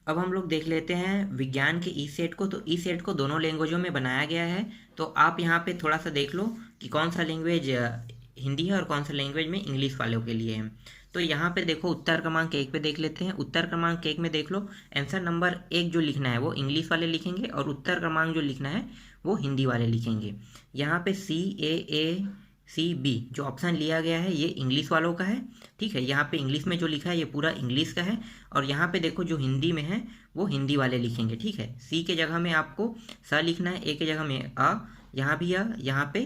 अब हम लोग देख लेते हैं विज्ञान के ई सेट को। तो ई सेट को दोनों लैंग्वेजों में बनाया गया है। तो आप यहाँ पे थोड़ा सा देख लो कि कौन सा लैंग्वेज हिंदी है और कौन सा लैंग्वेज में इंग्लिश वालों के लिए है। तो यहाँ पे देखो उत्तर क्रमांक 1 पे देख लेते हैं। उत्तर क्रमांक 1 में देख लो, आंसर नंबर 1 जो लिखना है वो इंग्लिश वाले लिखेंगे और उत्तर क्रमांक जो लिखना है वो हिंदी वाले लिखेंगे। यहाँ पे CAACB जो ऑप्शन लिया गया है ये इंग्लिश वालों का है। ठीक है, यहाँ पे इंग्लिश में जो लिखा है ये पूरा इंग्लिश का है। और यहाँ पे देखो जो हिंदी में है वो हिंदी वाले लिखेंगे। ठीक है, सी के जगह में आपको स लिखना है, ए के जगह में अ, यहाँ भी अ, यहाँ पे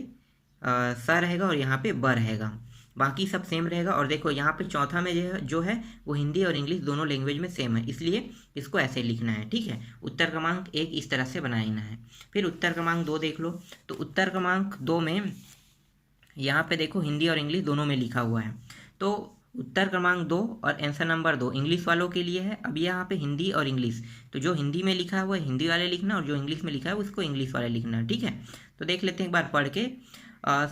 स रहेगा और यहाँ पे ब रहेगा। बाकी सब सेम रहेगा। और देखो यहाँ पे चौथा में जो है वो हिंदी और इंग्लिश दोनों लैंग्वेज में सेम है, इसलिए इसको ऐसे लिखना है। ठीक है, उत्तर क्रमांक 1 इस तरह से बनाना है। फिर उत्तर क्रमांक 2 देख लो। तो उत्तर क्रमांक 2 में यहाँ पे देखो हिंदी और इंग्लिश दोनों में लिखा हुआ है। तो उत्तर क्रमांक 2 और आंसर नंबर 2 इंग्लिश वालों के लिए है। अब यहाँ पे हिंदी और इंग्लिश, तो जो हिंदी में लिखा है वो हिंदी वाले लिखना और जो इंग्लिश में लिखा है उसको इंग्लिश वाले लिखना है। ठीक है, तो देख लेते हैं एक बार पढ़ के।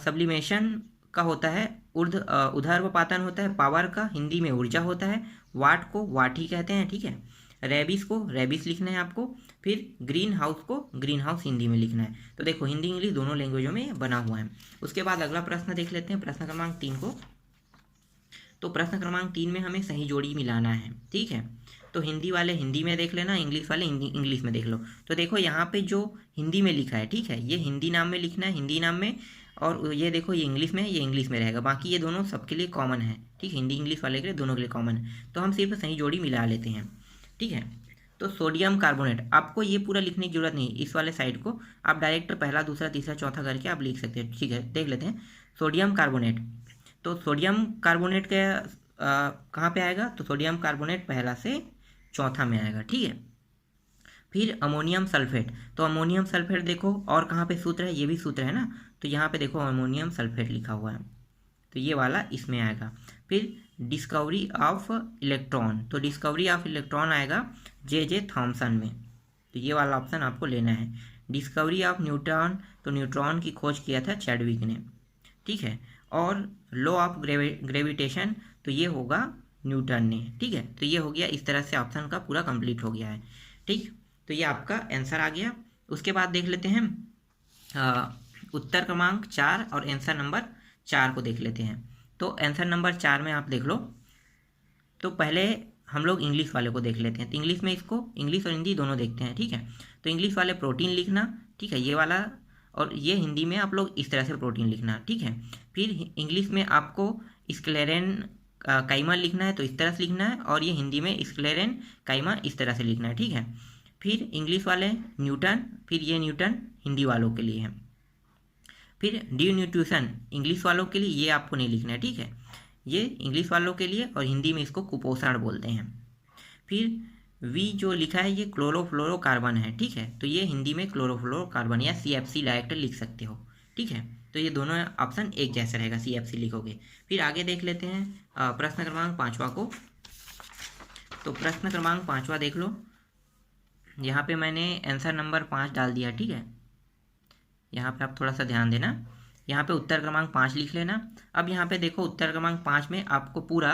सब्लिमेशन का होता है ऊर्ध्वपातन होता है पावर का, हिंदी में ऊर्जा होता है। वाट को वाट ही कहते हैं। ठीक है, रेबिस को रेबिस लिखना है आपको। फिर ग्रीन हाउस को ग्रीन हाउस हिंदी में लिखना है। तो देखो हिंदी इंग्लिश दोनों लैंग्वेजों में बना हुआ है। उसके बाद अगला प्रश्न देख लेते हैं, प्रश्न क्रमांक 3 को। तो प्रश्न क्रमांक 3 में हमें सही जोड़ी मिलाना है। ठीक है, तो हिंदी वाले हिंदी में देख लेना, इंग्लिश वाले इंग्लिश में देख लो। तो देखो यहाँ पे जो हिंदी में लिखा है, ठीक है, ये हिंदी नाम में लिखना है, हिंदी नाम में। और ये देखो ये इंग्लिश में है, ये इंग्लिश में रहेगा। बाकी ये दोनों सबके लिए कॉमन है। ठीक है, हिंदी इंग्लिश वाले के लिए दोनों के लिए कॉमन है। तो हम सिर्फ सही जोड़ी मिला लेते हैं। ठीक है, तो सोडियम कार्बोनेट, आपको ये पूरा लिखने की जरूरत नहीं, इस वाले साइड को आप डायरेक्ट पहला दूसरा तीसरा चौथा करके आप लिख सकते हैं। ठीक है, देख लेते हैं सोडियम कार्बोनेट। तो सोडियम कार्बोनेट का कहाँ पे आएगा? तो सोडियम कार्बोनेट पहला से चौथा में आएगा। ठीक है, फिर अमोनियम सल्फेट। तो अमोनियम सल्फेट देखो और कहाँ पे सूत्र है, ये भी सूत्र है ना। तो यहाँ पे देखो अमोनियम सल्फेट लिखा हुआ है, तो ये वाला इसमें आएगा। फिर डिस्कवरी ऑफ इलेक्ट्रॉन, तो डिस्कवरी ऑफ इलेक्ट्रॉन आएगा जे थॉमसन में। तो ये वाला ऑप्शन आपको लेना है। डिस्कवरी ऑफ न्यूट्रॉन, तो न्यूट्रॉन की खोज किया था चैडविक ने। ठीक है, और लॉ ऑफ ग्रेविटेशन, तो ये होगा न्यूटन ने। ठीक है, तो ये हो गया, इस तरह से ऑप्शन का पूरा कंप्लीट हो गया है। ठीक, तो ये आपका आंसर आ गया। उसके बाद देख लेते हैं उत्तर क्रमांक 4 और आंसर नंबर 4 को देख लेते हैं। तो आंसर नंबर 4 में आप देख लो। तो पहले हम लोग इंग्लिश वाले को देख लेते हैं। तो इंग्लिश में इसको इंग्लिश और हिंदी दोनों देखते हैं। ठीक है, तो इंग्लिश वाले प्रोटीन लिखना। ठीक है, ये वाला, और ये हिंदी में आप लोग इस तरह से प्रोटीन लिखना। ठीक है, फिर इंग्लिश में आपको स्क्लेरेन काइमा लिखना है, तो इस तरह से लिखना है। और ये हिंदी में स्क्लेरेन काइमा इस तरह से लिखना है। ठीक है, फिर इंग्लिश वाले न्यूटन, फिर ये न्यूटन हिंदी वालों के लिए है। फिर ड्यून्यूट्रिशन इंग्लिश वालों के लिए, ये आपको नहीं लिखना है। ठीक है, ये इंग्लिश वालों के लिए और हिंदी में इसको कुपोषण बोलते हैं। फिर वी जो लिखा है ये क्लोरोफ्लोरोकार्बन है। ठीक है, तो ये हिंदी में क्लोरोफ्लोरोकार्बन या CFC डायरेक्ट लिख सकते हो। ठीक है, तो ये दोनों ऑप्शन एक जैसा रहेगा, CFC लिखोगे। फिर आगे देख लेते हैं प्रश्न क्रमांक 5वां को। तो प्रश्न क्रमांक 5वां देख लो। यहाँ पे मैंने आंसर नंबर 5 डाल दिया। ठीक है, यहाँ पे आप थोड़ा सा ध्यान देना। यहाँ पे उत्तर क्रमांक 5 लिख लेना। अब यहाँ पे देखो उत्तर क्रमांक 5 में आपको पूरा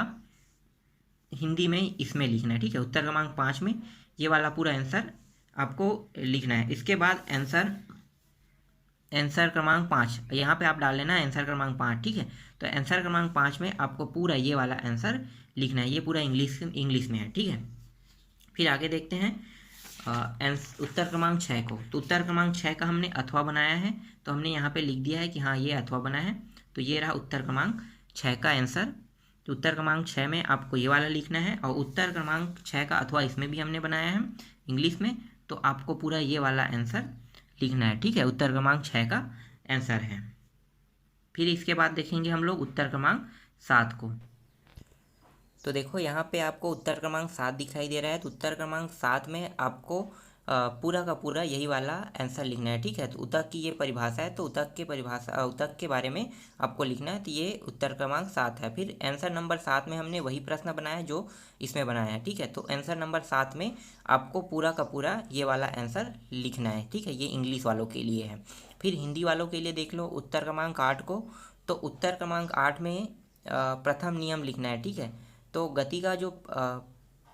हिंदी में इसमें लिखना है। ठीक है, उत्तर क्रमांक 5 में ये वाला पूरा आंसर आपको लिखना है। इसके बाद आंसर क्रमांक 5 यहाँ पे आप डाल लेना आंसर क्रमांक 5। ठीक है, तो आंसर क्रमांक 5 में आपको पूरा ये वाला आंसर लिखना है। ये पूरा इंग्लिश में है। ठीक है, फिर आगे देखते हैं उत्तर क्रमांक 6 को। तो उत्तर क्रमांक 6 का हमने अथवा बनाया है, तो हमने यहाँ पे लिख दिया है कि हाँ ये अथवा बना है। तो ये रहा उत्तर क्रमांक 6 का आंसर। तो उत्तर क्रमांक 6 में आपको ये वाला लिखना है, और उत्तर क्रमांक 6 का अथवा इसमें भी हमने बनाया है इंग्लिश में, तो आपको पूरा ये वाला आंसर लिखना है। ठीक है, उत्तर क्रमांक 6 का आंसर है। फिर इसके बाद देखेंगे हम लोग उत्तर क्रमांक 7 को। तो देखो यहाँ पे आपको उत्तर क्रमांक 7 दिखाई दे रहा है। तो उत्तर क्रमांक 7 में आपको पूरा का पूरा यही वाला आंसर लिखना है। ठीक है, तो उतक की ये परिभाषा है, तो उतक के बारे में आपको लिखना है। तो ये उत्तर क्रमांक 7 है। फिर आंसर नंबर 7 में हमने वही प्रश्न बनाया है जो इसमें बनाया है। ठीक है, तो आंसर नंबर 7 में आपको पूरा का पूरा ये वाला आंसर लिखना है। ठीक है, ये इंग्लिश वालों के लिए है। फिर हिंदी वालों के लिए देख लो उत्तर क्रमांक 8 को। तो उत्तर क्रमांक 8 में प्रथम नियम लिखना है। ठीक है, तो गति का जो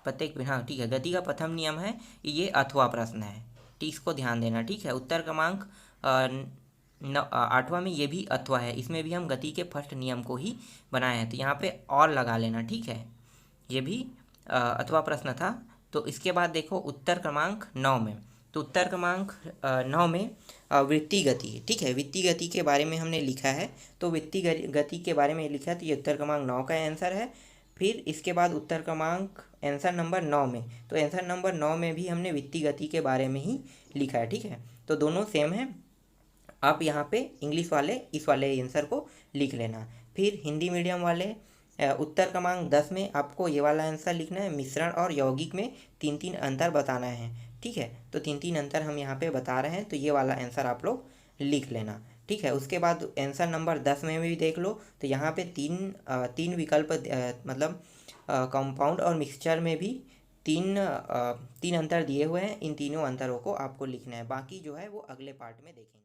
प्रत्येक हाँ ठीक है, गति का प्रथम नियम है ये अथवा प्रश्न है, ठीक, इसको ध्यान देना, ठीक है। उत्तर क्रमांक 8वां में ये भी अथवा है, इसमें भी हम गति के फर्स्ट नियम को ही बनाए हैं, तो यहाँ पे और लगा लेना, ठीक है। ये भी अथवा प्रश्न था। तो इसके बाद देखो उत्तर क्रमांक 9 में, तो उत्तर क्रमांक 9 में वृत्तीय गति, ठीक है, वृत्तीय गति के बारे में हमने लिखा है, तो वृत्तीय गति के बारे में लिखा है, तो ये उत्तर क्रमांक 9 का आंसर है। फिर इसके बाद उत्तर क्रमांक आंसर नंबर 9 में, तो आंसर नंबर 9 में भी हमने वृत्तीय गति के बारे में ही लिखा है, ठीक है, तो दोनों सेम है। आप यहाँ पे इंग्लिश वाले इस वाले आंसर को लिख लेना। फिर हिंदी मीडियम वाले उत्तर क्रमांक 10 में आपको ये वाला आंसर लिखना है, मिश्रण और यौगिक में 3-3 अंतर बताना है, ठीक है, तो 3-3 अंतर हम यहाँ पे बता रहे हैं, तो ये वाला आंसर आप लोग लिख लेना, ठीक है। उसके बाद आंसर नंबर 10 में भी देख लो, तो यहाँ पे तीन विकल्प मतलब कंपाउंड और मिक्सचर में भी तीन अंतर दिए हुए हैं, इन तीनों अंतरों को आपको लिखना है, बाकी जो है वो अगले पार्ट में देखेंगे।